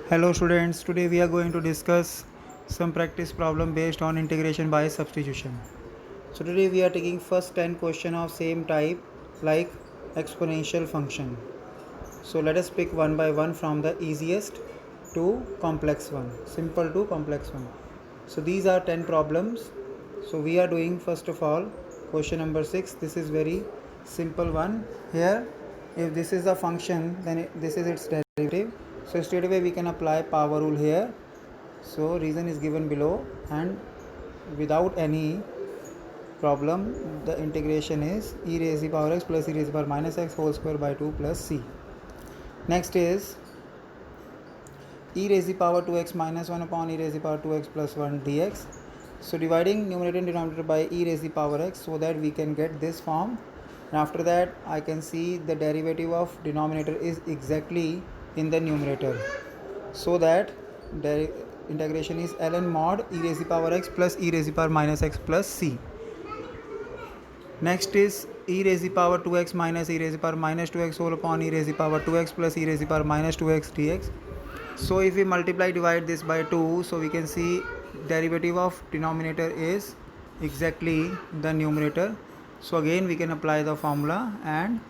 Hello students, today we are going to discuss some practice problem based on integration by substitution. So today we are taking first 10 question of same type like exponential function. So let us pick one by one from the easiest to complex one, simple to complex one. So these are 10 problems. So we are doing first of all question number 6. This is very simple one. Here if this is a function, then this is its derivative. So straight away we can apply power rule here. So reason is given below, and without any problem the integration is e raised to the power x plus e raised to the power minus x whole square by 2 plus c. Next is e raised to the power 2x minus 1 upon e raised to the power 2x plus 1 dx. So dividing numerator and denominator by e raised to the power x so that we can get this form, and after that I can see the derivative of denominator is exactly in the numerator, so that the integration is ln mod e raised to the power x plus e raised to the power minus x plus c. Next is e raised to the power 2x minus e raised to the power minus 2x whole upon e raised to the power 2x plus e raised to the power minus 2x dx. So if we multiply divide this by 2, so we can see derivative of denominator is exactly the numerator. So again we can apply the formula, and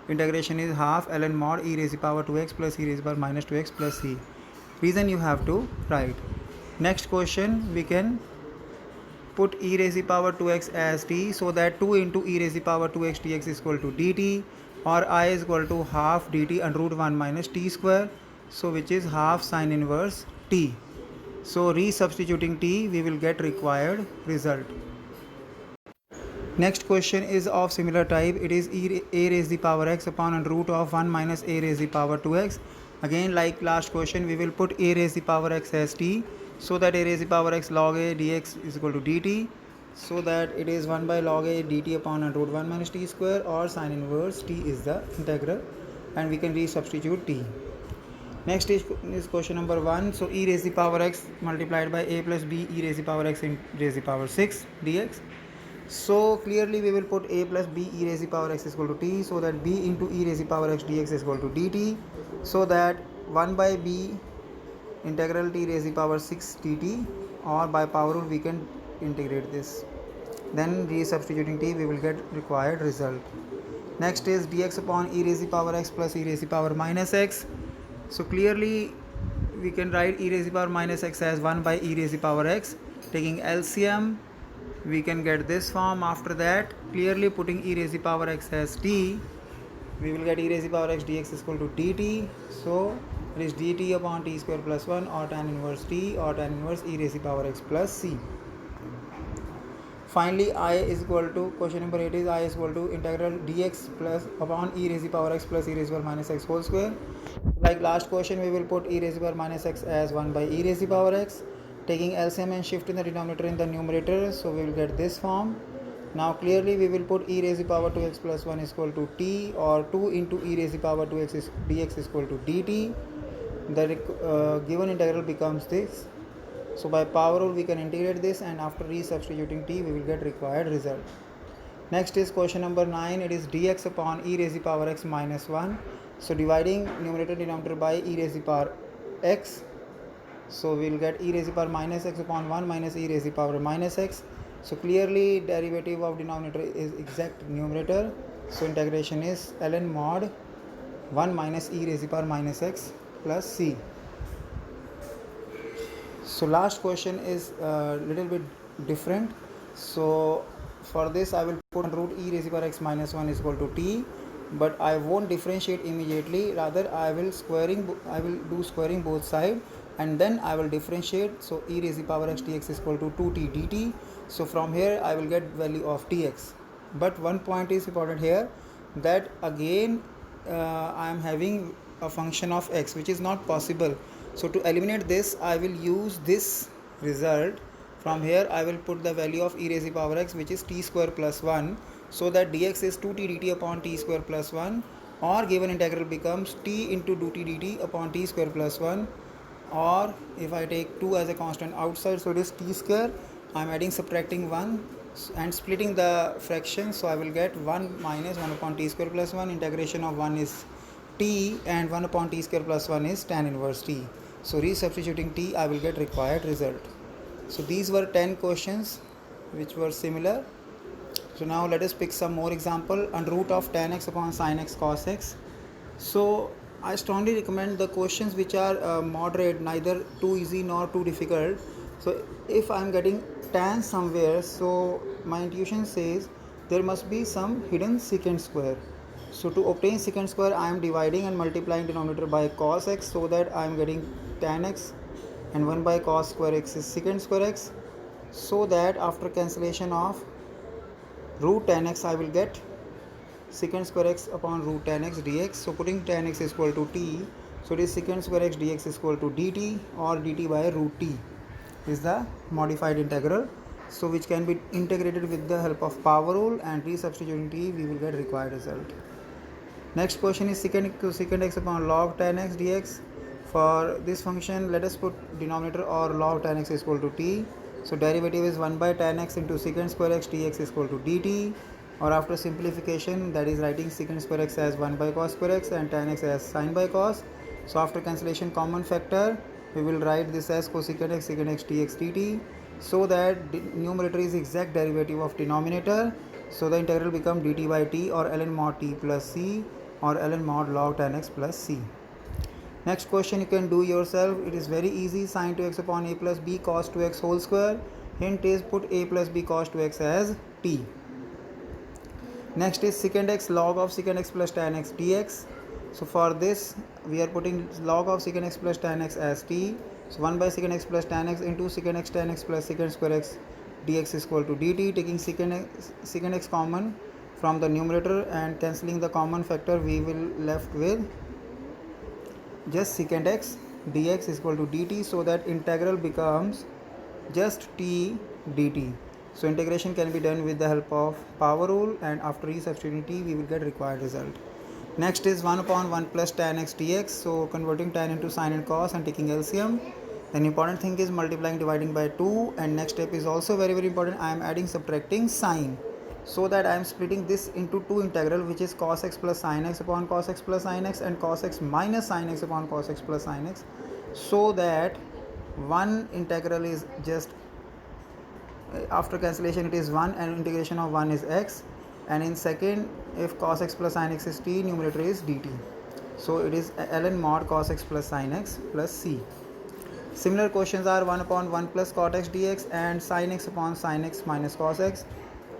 integration is half ln mod e raised to the power 2x plus e raised to the power minus 2x plus c. Reason you have to write. Next question, we can put e raised to the power 2x as t, so that 2 into e raised to the power 2x dx is equal to dt, or I is equal to half dt under root 1 minus t square, so which is half sine inverse t. So resubstituting t we will get required result. Next question is of similar type. It is a raised to the power x upon under root of 1 minus a raised to the power 2x. Again, like last question, we will put a raised to the power x as t, so that a raised to the power x log a dx is equal to dt, so that it is 1 by log a dt upon under root 1 minus t square, or sine inverse t is the integral, and we can resubstitute t. Next is question number 1. So e raised to the power x multiplied by a plus b e raised to the power x raised to the power 6 dx. So clearly we will put a plus b e raised to the power x is equal to t, so that b into e raised to the power x dx is equal to dt, so that 1 by b integral t raised to the power 6 dt, or by power rule we can integrate this. Then resubstituting t we will get required result. Next is dx upon e raised to the power x plus e raised to the power minus x. So clearly we can write e raised to the power minus x as 1 by e raised to the power x. Taking LCM we can get this form. After that, clearly putting e raised to the power x as t, we will get e raised to the power x dx is equal to dt. So it is dt upon t square plus 1, or tan inverse t, or tan inverse e raised to the power x plus c. Finally, I is equal to, question number 8 is I is equal to integral dx plus upon e raised to the power x plus e raised to the power minus x whole square. Like last question, we will put e raised to the power minus x as 1 by e raised to the power x, taking LCM and shift in the denominator in the numerator, so we will get this form. Now clearly we will put e raised to the power 2x plus 1 is equal to t, or 2 into e raised to the power 2x is dx is equal to dt. The given integral becomes this. So by power rule we can integrate this, and after resubstituting t we will get required result. Next is question number 9. It is dx upon e raised to the power x minus 1. So dividing numerator denominator by e raised to the power x, so we will get e raised to the power minus x upon 1 minus e raised to the power minus x. So clearly derivative of denominator is exact numerator, so integration is ln mod 1 minus e raised to the power minus x plus c. So last question is a little bit different. So for this I will put root e raised to the power x minus 1 is equal to t, but I won't differentiate immediately, rather I will do squaring both sides, and then I will differentiate. So e raised to the power x dx is equal to 2t dt. So from here I will get value of tx. But one point is important here, that again I am having a function of x, which is not possible. So to eliminate this I will use this result. From here I will put the value of e raised to the power x, which is t square plus 1, so that dx is 2t dt upon t square plus 1, or given integral becomes t into 2t dt upon t square plus 1, or if I take 2 as a constant outside, so it is t square. I am adding subtracting 1 and splitting the fraction, so I will get 1 minus 1 upon t square plus 1. Integration of 1 is t, and 1 upon t square plus 1 is tan inverse t. So resubstituting t, I will get required result. So these were 10 questions which were similar. So now let us pick some more example. Under root of tan x upon sin x cos x. So I strongly recommend the questions which are moderate, neither too easy nor too difficult. So if I am getting tan somewhere, so my intuition says there must be some hidden secant square. So to obtain secant square, I am dividing and multiplying denominator by cos x, so that I am getting tan x, and 1 by cos square x is secant square x, so that after cancellation of root tan x, I will get secant square x upon root tan x dx. So putting tan x is equal to t, so it is secant square x dx is equal to dt, or dt by root t is the modified integral, so which can be integrated with the help of power rule, and resubstituting t, we will get required result. Next question is secant x upon log tan x dx. For this function, let us put denominator or log tan x is equal to t. So derivative is 1 by tan x into secant square x dx is equal to dt, or after simplification, that is writing secant square x as 1 by cos square x and tan x as sin by cos. So after cancellation common factor, we will write this as cosecant x secant x dx dt, so that numerator is exact derivative of denominator. So the integral become dt by t, or ln mod t plus c, or ln mod log tan x plus c. Next question you can do yourself. It is very easy. Sin 2x upon a plus b cos 2x whole square. Hint is put a plus b cos 2x as t. Next is secant x log of secant x plus tan x dx. So for this, we are putting log of secant x plus tan x as t. So 1 by secant x plus tan x into secant x tan x plus secant square x dx is equal to dt. Taking secant x common from the numerator and cancelling the common factor, we will left with just secant x dx is equal to dt, so that integral becomes just t dt. So integration can be done with the help of power rule, and after resubstituting t, we will get required result. Next is 1 upon 1 plus tan x dx. So converting tan into sin and cos and taking LCM. Then important thing is multiplying, dividing by 2, and next step is also very important. I am adding, subtracting sin, so that I am splitting this into two integral, which is cos x plus sin x upon cos x plus sin x, and cos x minus sin x upon cos x plus sin x, so that one integral is just, after cancellation it is 1, and integration of 1 is x, and in second, if cos x plus sin x is t, numerator is dt. So it is ln mod cos x plus sin x plus c. Similar questions are 1 upon 1 plus cot x dx and sin x upon sin x minus cos x.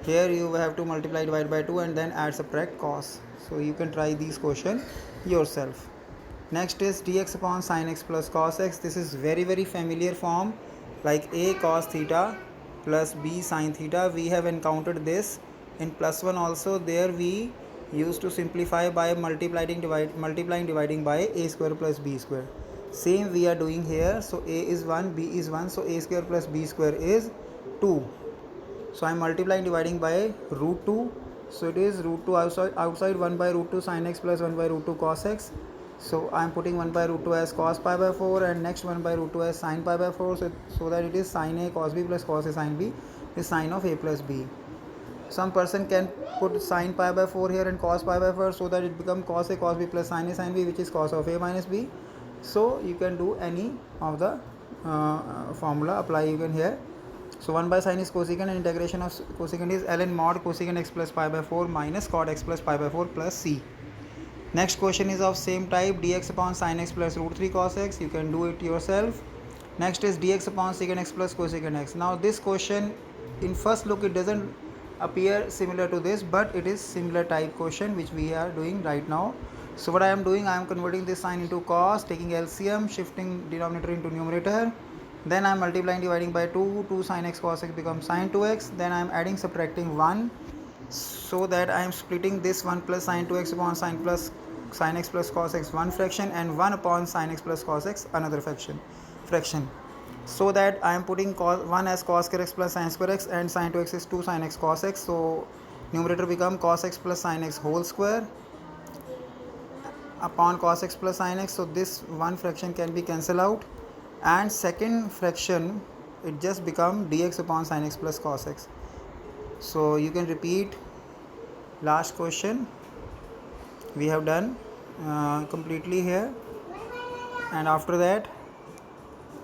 Here you have to multiply, divide by 2, and then add, subtract cos. So you can try these questions yourself. Next is dx upon sin x plus cos x. This is very familiar form, like a cos theta plus b sin theta. We have encountered this in +1 also. There we used to simplify by multiplying dividing by a square plus b square. Same we are doing here. So a is 1, b is 1, so a square plus b square is 2. So I am multiplying, dividing by root 2. So it is root 2 outside 1 by root 2 sin x plus 1 by root 2 cos x. So I am putting 1 by root 2 as cos pi by 4, and next 1 by root 2 as sin pi by 4. So that it is sin a cos b plus cos a sin b is sin of a plus b. Some person can put sin pi by 4 here and cos pi by 4, so that it becomes cos a cos b plus sin a sin b, which is cos of a minus b. So you can do any of the formula, apply even here. So 1 by sin is cosecant, and integration of cosecant is ln mod cosecant x plus pi by 4 minus cot x plus pi by 4 plus c. Next question is of same type, dx upon sin x plus root 3 cos x. You can do it yourself. Next is dx upon secant x plus cosecant x. Now this question, in first look, it doesn't appear similar to this, but it is similar type question which we are doing right now. So what I am doing, I am converting this sign into cos, taking LCM, shifting denominator into numerator. Then I am multiplying, dividing by 2. 2 sin x cos x becomes sin 2x. Then I am adding, subtracting 1, so that I am splitting this 1 plus sin 2x upon sin x plus cos x one fraction, and 1 upon sin x plus cos x another fraction. So that I am putting 1 as cos square x plus sin square x, and sin 2x is 2 sin x cos x. So numerator become cos x plus sin x whole square upon cos x plus sin x. So this one fraction can be cancelled out, and second fraction, it just become dx upon sin x plus cos x. So you can repeat last question we have done. completely here, and after that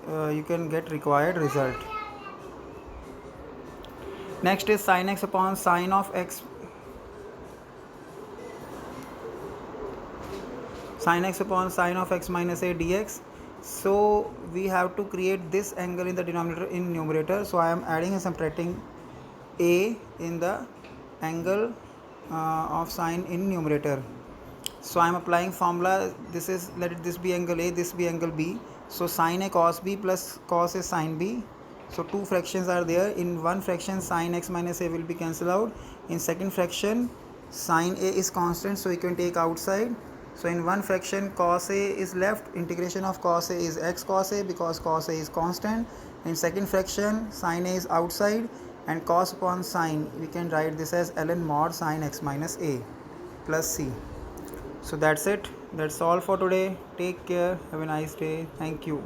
you can get required result. Next is sin x upon sin of x, sin x upon sin of x minus a dx. So we have to create this angle in the denominator in numerator. So I am adding and subtracting a in the angle of sine in numerator. So I am applying formula. This is, let this be angle a, this be angle b. So sin a cos b plus cos a sin b. So two fractions are there. In one fraction sin x minus a will be cancelled out. In second fraction sin a is constant, so you can take outside. So in one fraction cos a is left. Integration of cos a is x cos a because cos a is constant. In second fraction sin a is outside, and cos upon sin we can write this as ln mod sin x minus a plus c. So that's it. That's all for today. Take care. Have a nice day. Thank you.